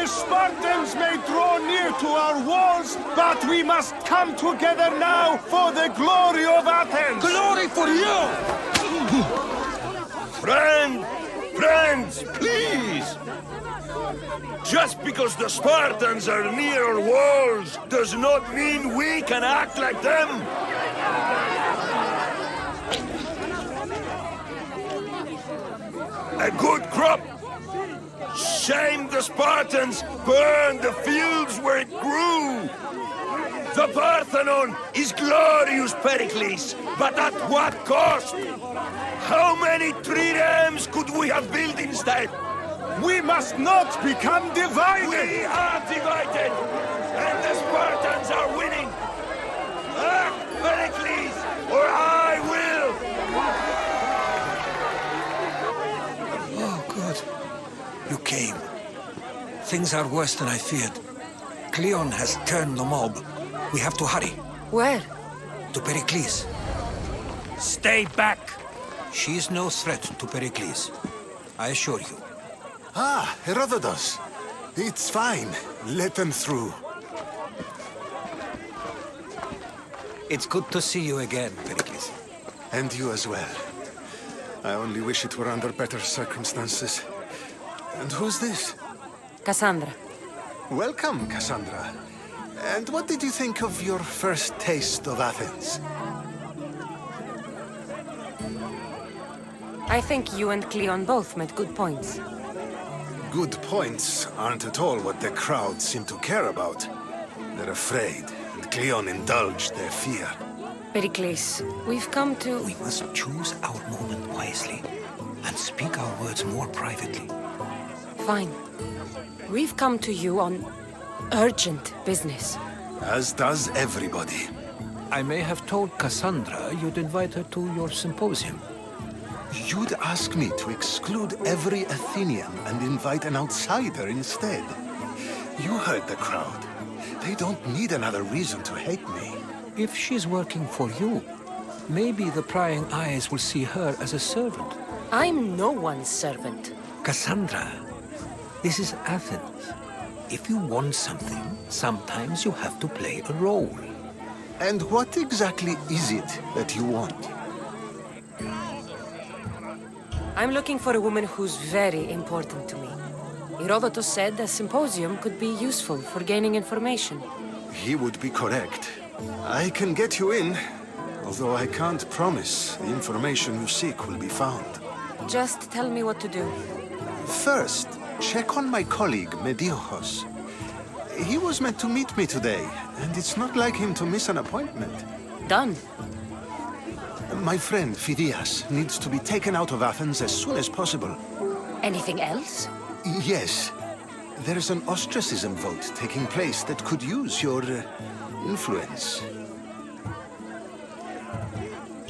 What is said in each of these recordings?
The Spartans may draw near to our walls, but we must come together now for the glory of Athens! Glory for you! Friends, please! Just because the Spartans are near our walls does not mean we can act like them! A good crop! Shame the Spartans burned the fields where it grew! The Parthenon is glorious, Perikles, but at what cost? How many triremes could we have built instead? We must not become divided! We are divided! And the Spartans are winning! Act, Perikles, or I will! Oh, good. You came. Things are worse than I feared. Cleon has turned the mob. We have to hurry. Where? To Perikles. Stay back! She is no threat to Perikles. I assure you. Ah, Herodotus. It's fine. Let them through. It's good to see you again, Perikles. And you as well. I only wish it were under better circumstances. And who's this? Kassandra. Welcome, Kassandra. And what did you think of your first taste of Athens? I think you and Cleon both made good points. Good points aren't at all what the crowd seem to care about. They're afraid, and Cleon indulged their fear. Perikles, we've come to... We must choose our moment wisely, and speak our words more privately. Fine. We've come to you on urgent business. As does everybody. I may have told Kassandra you'd invite her to your symposium. You'd ask me to exclude every Athenian and invite an outsider instead. You heard the crowd. They don't need another reason to hate me. If she's working for you, maybe the prying eyes will see her as a servant. I'm no one's servant. Kassandra, this is Athens. If you want something, sometimes you have to play a role. And what exactly is it that you want? I'm looking for a woman who's very important to me. Herodotus said a symposium could be useful for gaining information. He would be correct. I can get you in, although I can't promise the information you seek will be found. Just tell me what to do. First, check on my colleague, Mediochos. He was meant to meet me today, and it's not like him to miss an appointment. Done. My friend, Phidias, needs to be taken out of Athens as soon as possible. Anything else? Yes. There's an ostracism vote taking place that could use your influence.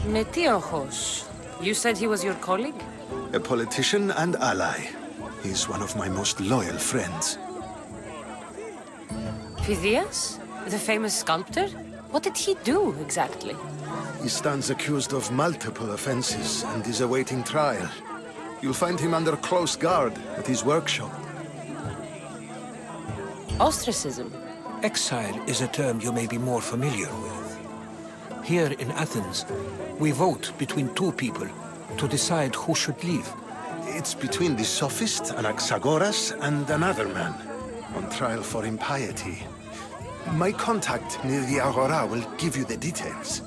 Metiochos. You said he was your colleague? A politician and ally. He's one of my most loyal friends. Phidias? The famous sculptor? What did he do, exactly? He stands accused of multiple offenses and is awaiting trial. You'll find him under close guard at his workshop. Ostracism? Exile is a term you may be more familiar with. Here in Athens, we vote between two people to decide who should leave. It's between the sophist Anaxagoras and another man, on trial for impiety. My contact near the Agora will give you the details.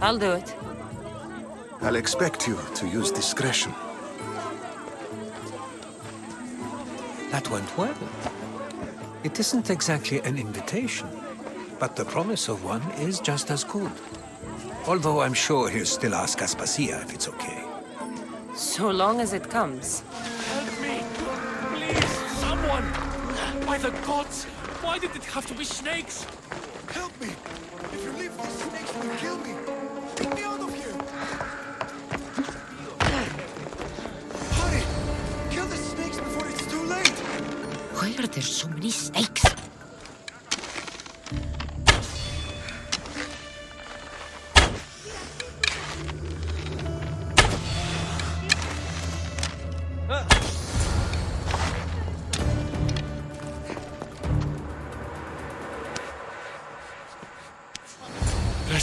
I'll do it. I'll expect you to use discretion. That went well. It isn't exactly an invitation, but the promise of one is just as good. Although I'm sure he'll still ask Aspasia if it's okay. So long as it comes. Help me! Please, someone! By the gods! Why did it have to be snakes? Help me! If you leave these snakes, they'll kill me! Get me out of here! Hurry! Kill the snakes before it's too late! Why are there so many snakes?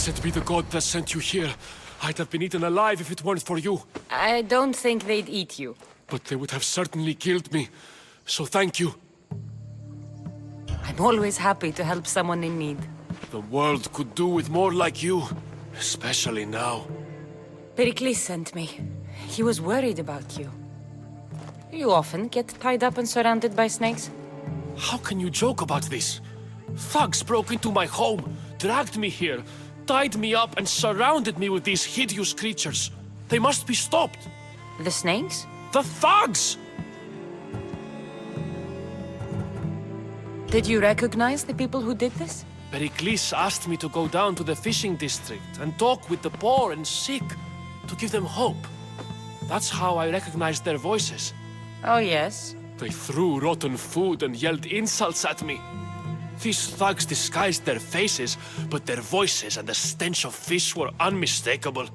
Blessed be the god that sent you here. I'd have been eaten alive if it weren't for you. I don't think they'd eat you. But they would have certainly killed me. So thank you. I'm always happy to help someone in need. The world could do with more like you. Especially now. Perikles sent me. He was worried about you. You often get tied up and surrounded by snakes? How can you joke about this? Thugs broke into my home, dragged me here, tied me up and surrounded me with these hideous creatures. They must be stopped. The snakes? The thugs! Did you recognize the people who did this? Perikles asked me to go down to the fishing district and talk with the poor and sick, to give them hope. That's how I recognized their voices. Oh, yes. They threw rotten food and yelled insults at me. These thugs disguised their faces, but their voices and the stench of fish were unmistakable.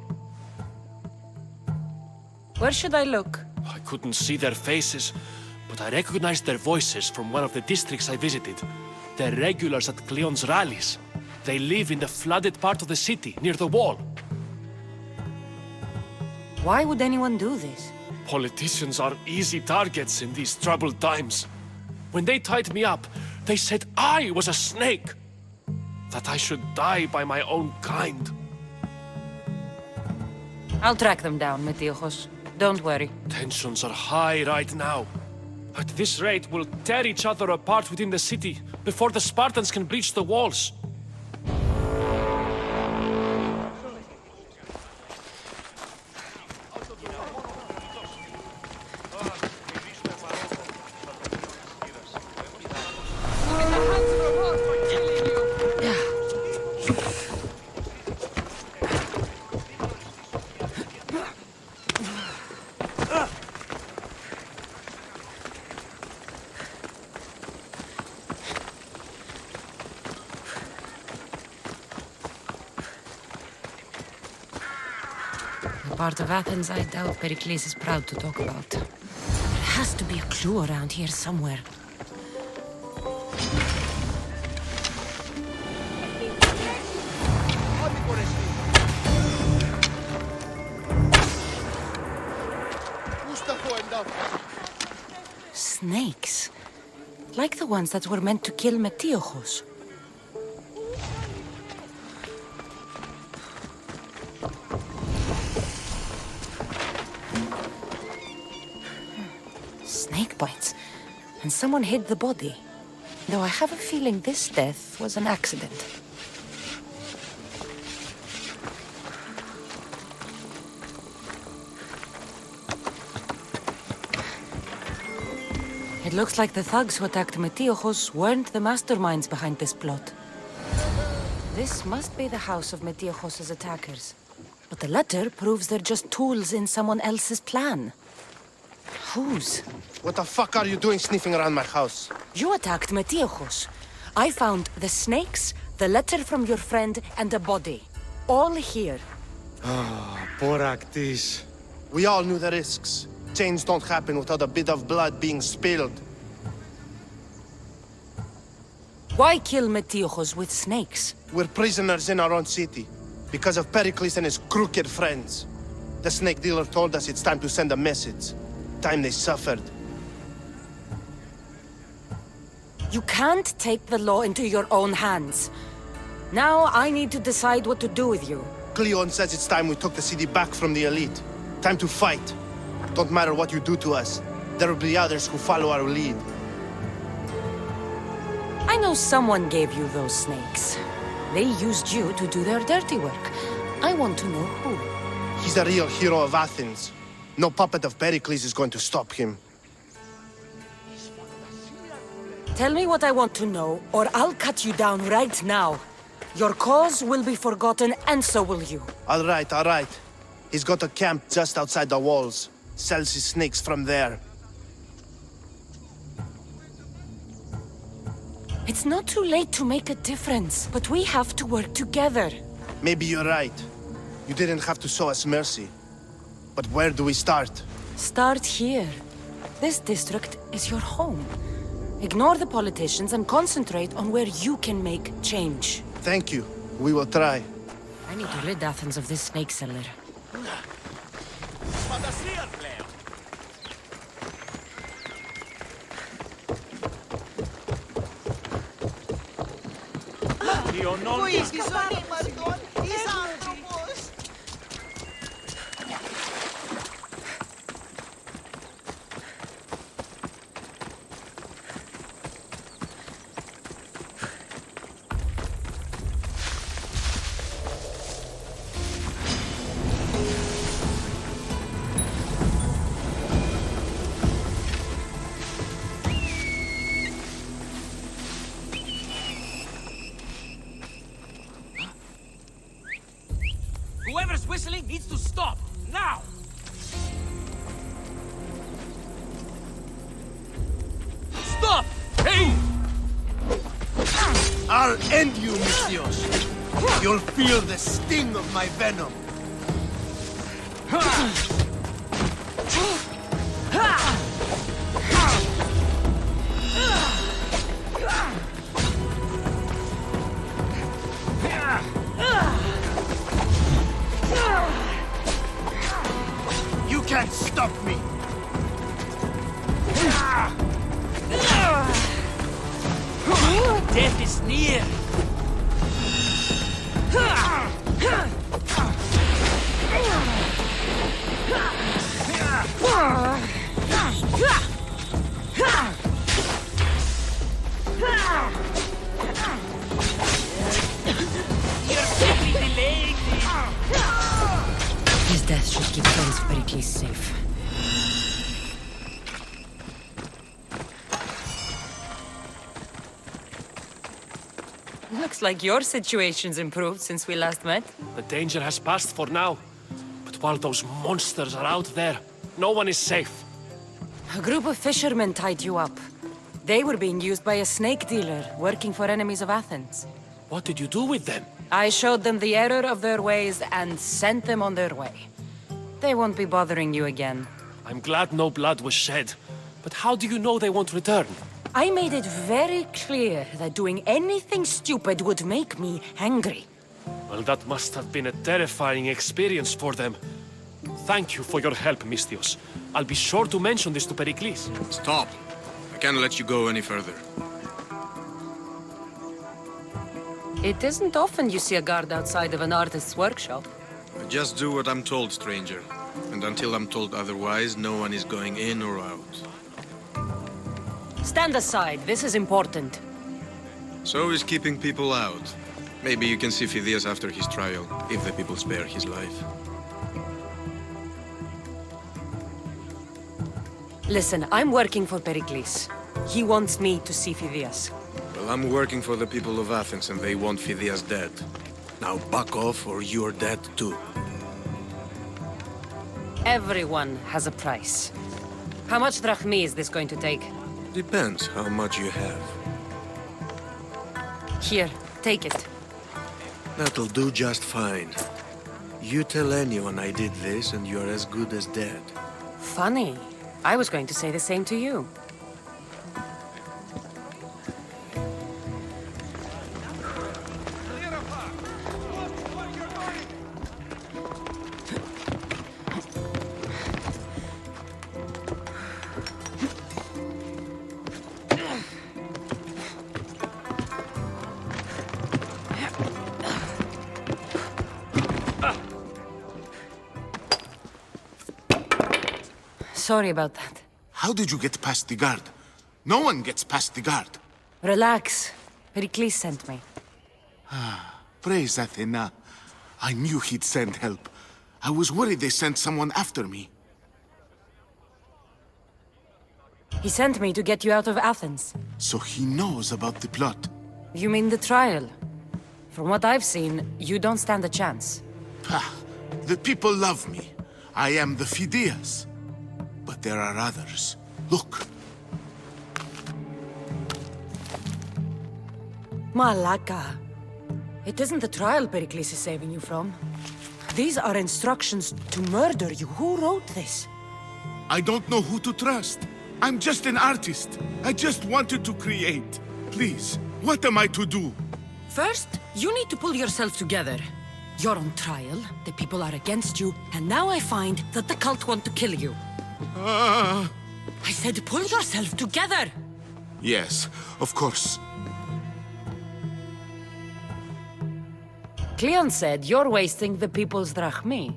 Where should I look? I couldn't see their faces, but I recognized their voices from one of the districts I visited. They're regulars at Cleon's rallies. They live in the flooded part of the city, near the wall. Why would anyone do this? Politicians are easy targets in these troubled times. When they tied me up, they said I was a snake. That I should die by my own kind. I'll track them down, Metiochos. Don't worry. Tensions are high right now. At this rate, we'll tear each other apart within the city before the Spartans can breach the walls. A part of Athens I doubt Perikles is proud to talk about. There has to be a clue around here somewhere. Snakes. Like the ones that were meant to kill Metiochos. Snake bites. And someone hid the body. Though I have a feeling this death was an accident. It looks like the thugs who attacked Metiochos weren't the masterminds behind this plot. This must be the house of Metiochos' attackers. But the letter proves they're just tools in someone else's plan. Whose? What the fuck are you doing sniffing around my house? You attacked Metiochos. I found the snakes, the letter from your friend, and a body. All here. Perikles. We all knew the risks. Change don't happen without a bit of blood being spilled. Why kill Metiochos with snakes? We're prisoners in our own city, because of Perikles and his crooked friends. The snake dealer told us it's time to send a message. Time they suffered. You can't take the law into your own hands. Now I need to decide what to do with you. Cleon says it's time we took the city back from the elite. Time to fight. Don't matter what you do to us. There will be others who follow our lead. I know someone gave you those snakes. They used you to do their dirty work. I want to know who. He's a real hero of Athens. No puppet of Perikles is going to stop him. Tell me what I want to know, or I'll cut you down right now. Your cause will be forgotten, and so will you. All right. He's got a camp just outside the walls. Sells his snakes from there. It's not too late to make a difference, but we have to work together. Maybe you're right. You didn't have to show us mercy. But where do we start? Start here. This district is your home. Ignore the politicians and concentrate on where you can make change. Thank you. We will try. I need to rid Athens of this snake seller. Whoever's whistling needs to stop! Now! Stop! Hey! I'll end you, Misthios. You'll feel the sting of my venom. You can't stop me! Death is near! You're simply delaying me! His death should keep friends of Perikles safe. Looks like your situation's improved since we last met. The danger has passed for now. But while those monsters are out there, no one is safe. A group of fishermen tied you up. They were being used by a snake dealer working for enemies of Athens. What did you do with them? I showed them the error of their ways and sent them on their way. They won't be bothering you again. I'm glad no blood was shed. But how do you know they won't return? I made it very clear that doing anything stupid would make me angry. Well, that must have been a terrifying experience for them. Thank you for your help, Misthios. I'll be sure to mention this to Perikles. Stop. I can't let you go any further. It isn't often you see a guard outside of an artist's workshop. I just do what I'm told, stranger. And until I'm told otherwise, no one is going in or out. Stand aside, this is important. So is keeping people out. Maybe you can see Phidias after his trial, if the people spare his life. Listen, I'm working for Perikles. He wants me to see Phidias. Well, I'm working for the people of Athens and they want Phidias dead. Now back off or you're dead too. Everyone has a price. How much drachmi is this going to take? Depends how much you have. Here, take it. That'll do just fine. You tell anyone I did this and you're as good as dead. Funny. I was going to say the same to you. Sorry about that. How did you get past the guard? No one gets past the guard. Relax. Perikles sent me. Praise Athena. I knew he'd send help. I was worried they sent someone after me. He sent me to get you out of Athens. So he knows about the plot. You mean the trial? From what I've seen, you don't stand a chance. Pah, the people love me. I am the Phidias. But there are others. Look. Malaka. It isn't the trial Perikles is saving you from. These are instructions to murder you. Who wrote this? I don't know who to trust. I'm just an artist. I just wanted to create. Please, what am I to do? First, you need to pull yourself together. You're on trial, the people are against you, and now I find that the cult want to kill you. I said pull yourself together! Yes, of course. Cleon said you're wasting the people's drachmi.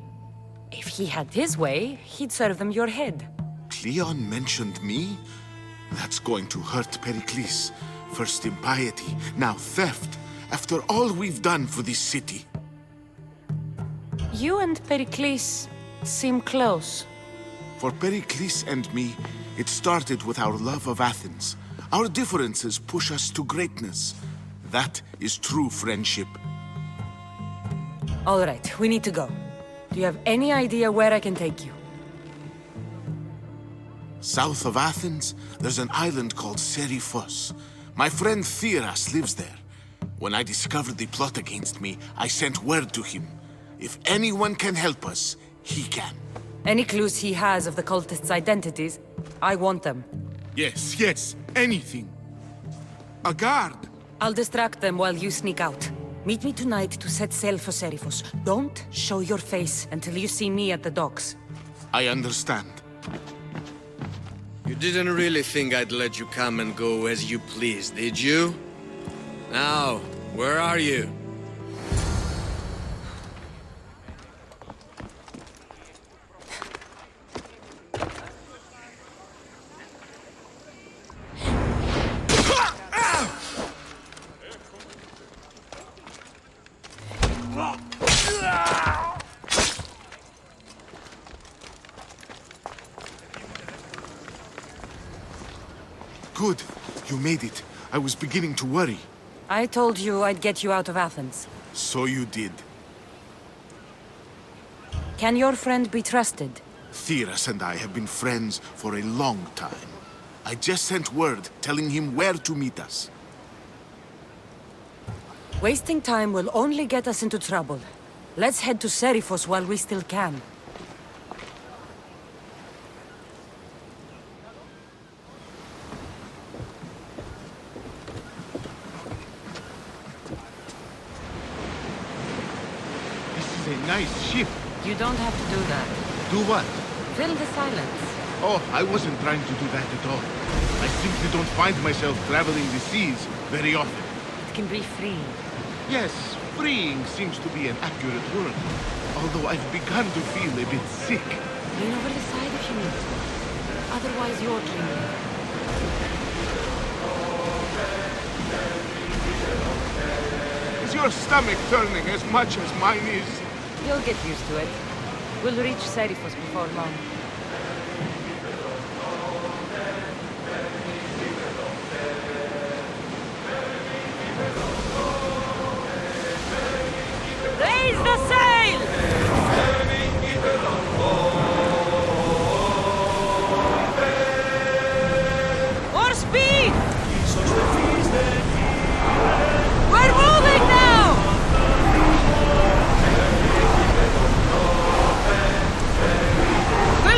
If he had his way, he'd serve them your head. Cleon mentioned me? That's going to hurt Perikles. First impiety, now theft. After all we've done for this city. You and Perikles seem close. For Perikles and me, it started with our love of Athens. Our differences push us to greatness. That is true friendship. All right, we need to go. Do you have any idea where I can take you? South of Athens, there's an island called Seriphos. My friend Theras lives there. When I discovered the plot against me, I sent word to him. If anyone can help us, he can. Any clues he has of the cultists' identities, I want them. Yes, anything. A guard. I'll distract them while you sneak out. Meet me tonight to set sail for Seriphos. Don't show your face until you see me at the docks. I understand. You didn't really think I'd let you come and go as you please, did you? Now, where are you? Good. You made it. I was beginning to worry. I told you I'd get you out of Athens. So you did. Can your friend be trusted? Theras and I have been friends for a long time. I just sent word telling him where to meet us. Wasting time will only get us into trouble. Let's head to Seriphos while we still can. This is a nice ship. You don't have to do that. Do what? Fill the silence. Oh, I wasn't trying to do that at all. I simply don't find myself traveling the seas very often. It can be free. Yes, freeing seems to be an accurate word. Although I've begun to feel a bit sick. Lean over the side if you need to. Otherwise, you're dreaming. Is your stomach turning as much as mine is? You'll get used to it. We'll reach Seriphos before long. Raise the sail! More speed! We're moving now! Good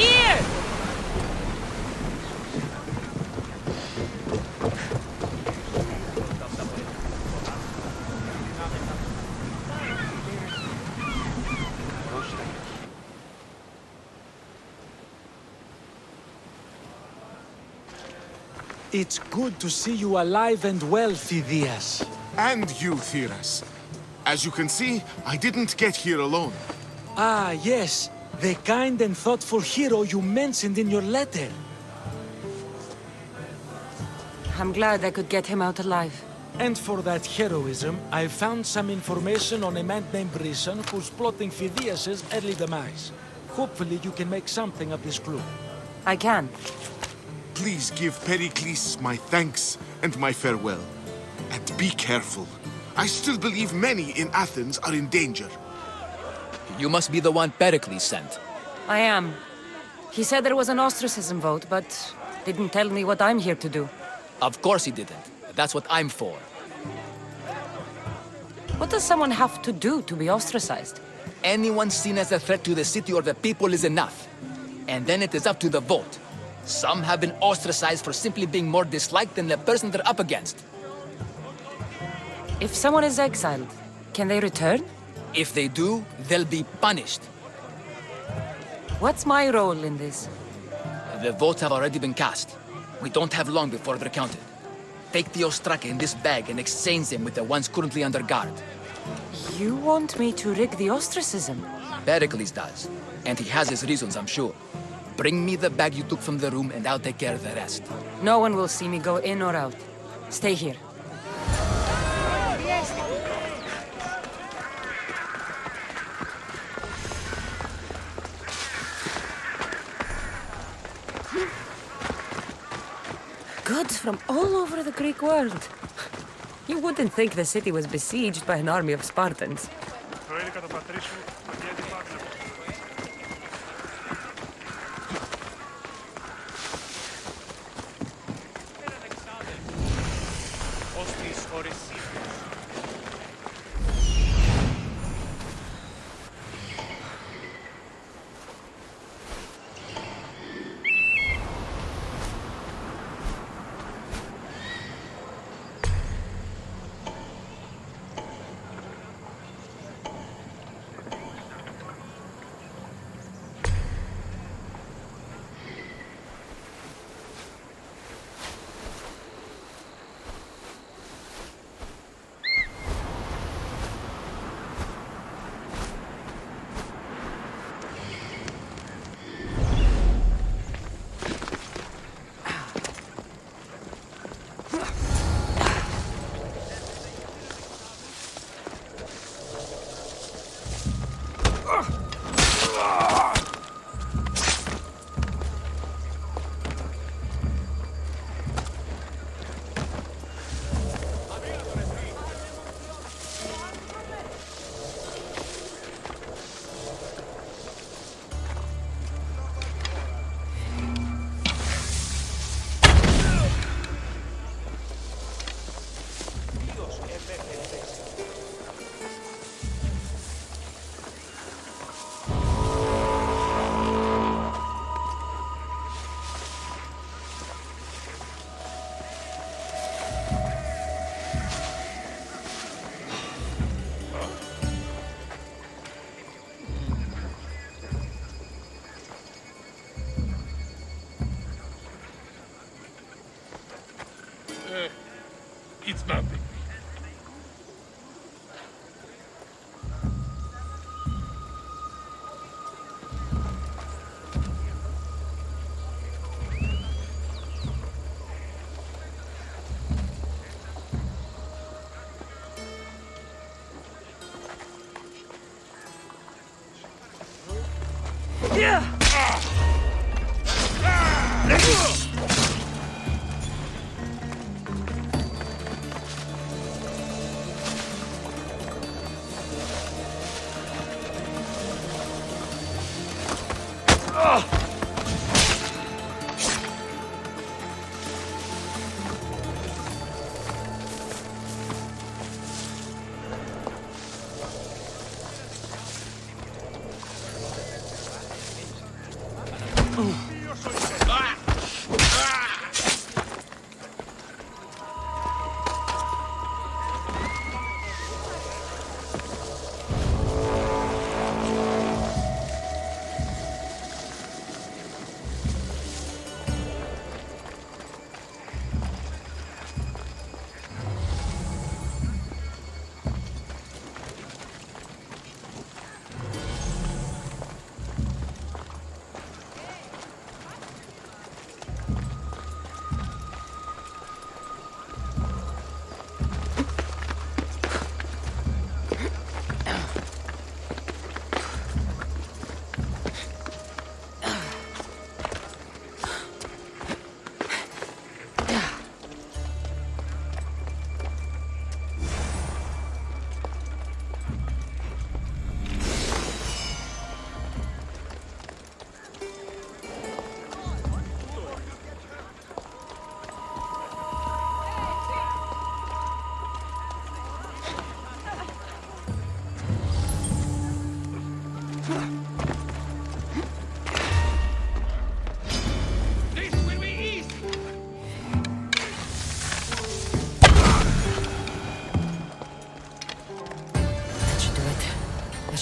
Here! It's good to see you alive and well, Phidias. And you, Theras. As you can see, I didn't get here alone. Ah, yes. The kind and thoughtful hero you mentioned in your letter. I'm glad I could get him out alive. And for that heroism, I found some information on a man named Brisson who's plotting Phidias' early demise. Hopefully you can make something of this clue. I can. Please give Perikles my thanks and my farewell. And be careful. I still believe many in Athens are in danger. You must be the one Perikles sent. I am. He said there was an ostracism vote, but didn't tell me what I'm here to do. Of course he didn't. That's what I'm for. What does someone have to do to be ostracized? Anyone seen as a threat to the city or the people is enough. And then it is up to the vote. Some have been ostracized for simply being more disliked than the person they're up against. If someone is exiled, can they return? If they do, they'll be punished. What's my role in this? The votes have already been cast. We don't have long before they're counted. Take the Ostraka in this bag and exchange them with the ones currently under guard. You want me to rig the ostracism? Perikles does. And he has his reasons, I'm sure. Bring me the bag you took from the room and I'll take care of the rest. No one will see me go in or out. Stay here. Goods from all over the Greek world. You wouldn't think the city was besieged by an army of Spartans.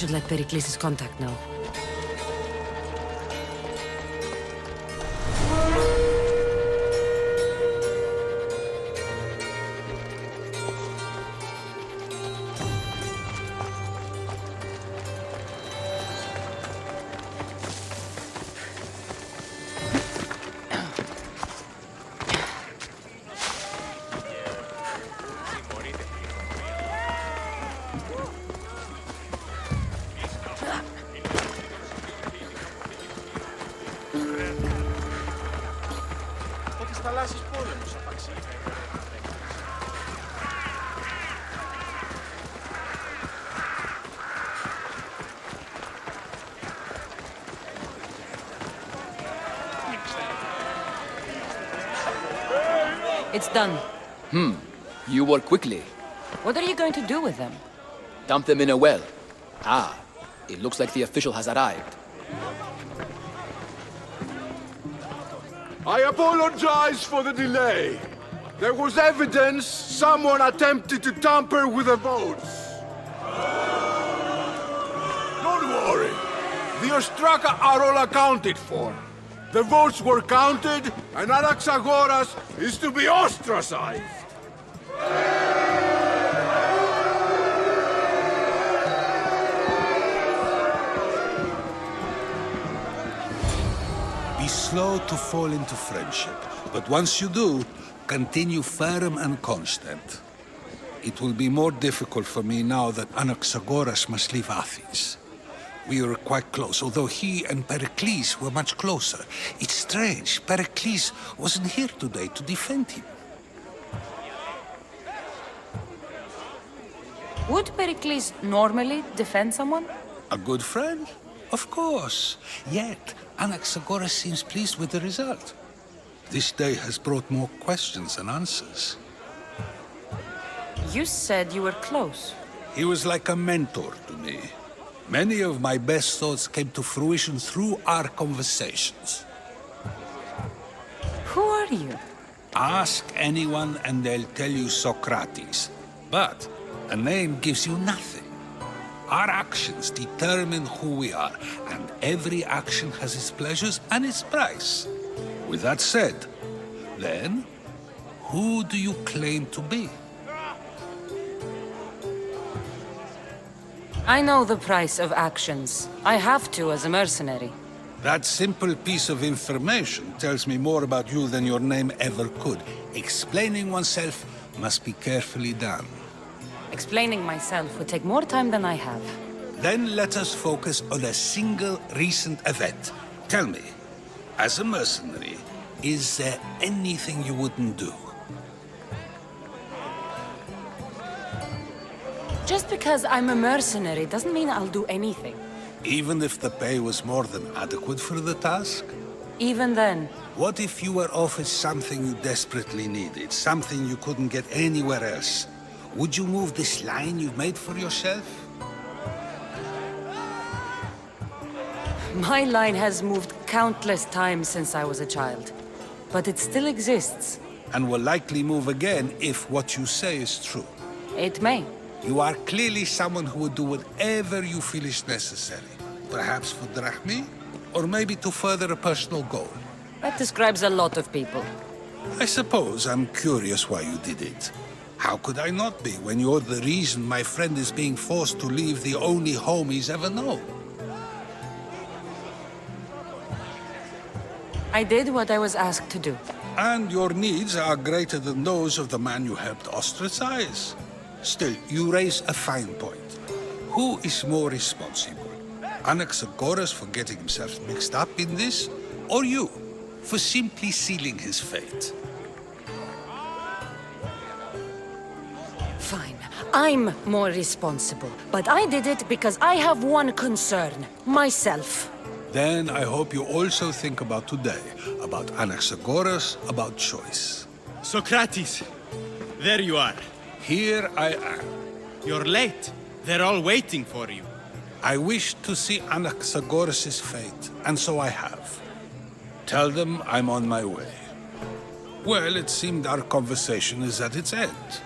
should let Perikles' contact know. It's done. You work quickly. What are you going to do with them? Dump them in a well. Ah, it looks like the official has arrived. I apologize for the delay. There was evidence someone attempted to tamper with the votes. Don't worry. The Ostraka are all accounted for. The votes were counted, and Anaxagoras is to be ostracized. Be slow to fall into friendship, but once you do, continue firm and constant. It will be more difficult for me now that Anaxagoras must leave Athens. We were quite close, although he and Perikles were much closer. It's strange, Perikles wasn't here today to defend him. Would Perikles normally defend someone? A good friend? Of course. Yet, Anaxagoras seems pleased with the result. This day has brought more questions than answers. You said you were close. He was like a mentor to me. Many of my best thoughts came to fruition through our conversations. Who are you? Ask anyone and they'll tell you Socrates. But a name gives you nothing. Our actions determine who we are, and every action has its pleasures and its price. With that said, then, who do you claim to be? I know the price of actions. I have to as a mercenary. That simple piece of information tells me more about you than your name ever could. Explaining oneself must be carefully done. Explaining myself would take more time than I have. Then let us focus on a single recent event. Tell me, as a mercenary, is there anything you wouldn't do? Just because I'm a mercenary doesn't mean I'll do anything. Even if the pay was more than adequate for the task? Even then. What if you were offered something you desperately needed, something you couldn't get anywhere else? Would you move this line you've made for yourself? My line has moved countless times since I was a child. But it still exists. And will likely move again if what you say is true. It may. You are clearly someone who would do whatever you feel is necessary. Perhaps for drachmi, or maybe to further a personal goal. That describes a lot of people. I suppose I'm curious why you did it. How could I not be when you're the reason my friend is being forced to leave the only home he's ever known? I did what I was asked to do. And your needs are greater than those of the man you helped ostracize. Still, you raise a fine point. Who is more responsible? Anaxagoras for getting himself mixed up in this? Or you, for simply sealing his fate? Fine. I'm more responsible. But I did it because I have one concern. Myself. Then I hope you also think about today. About Anaxagoras, about choice. Socrates! There you are. Here I am. You're late. They're all waiting for you. I wish to see Anaxagoras' fate, and so I have. Tell them I'm on my way. Well, it seemed our conversation is at its end.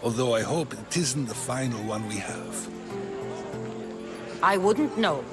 Although I hope it isn't the final one we have. I wouldn't know.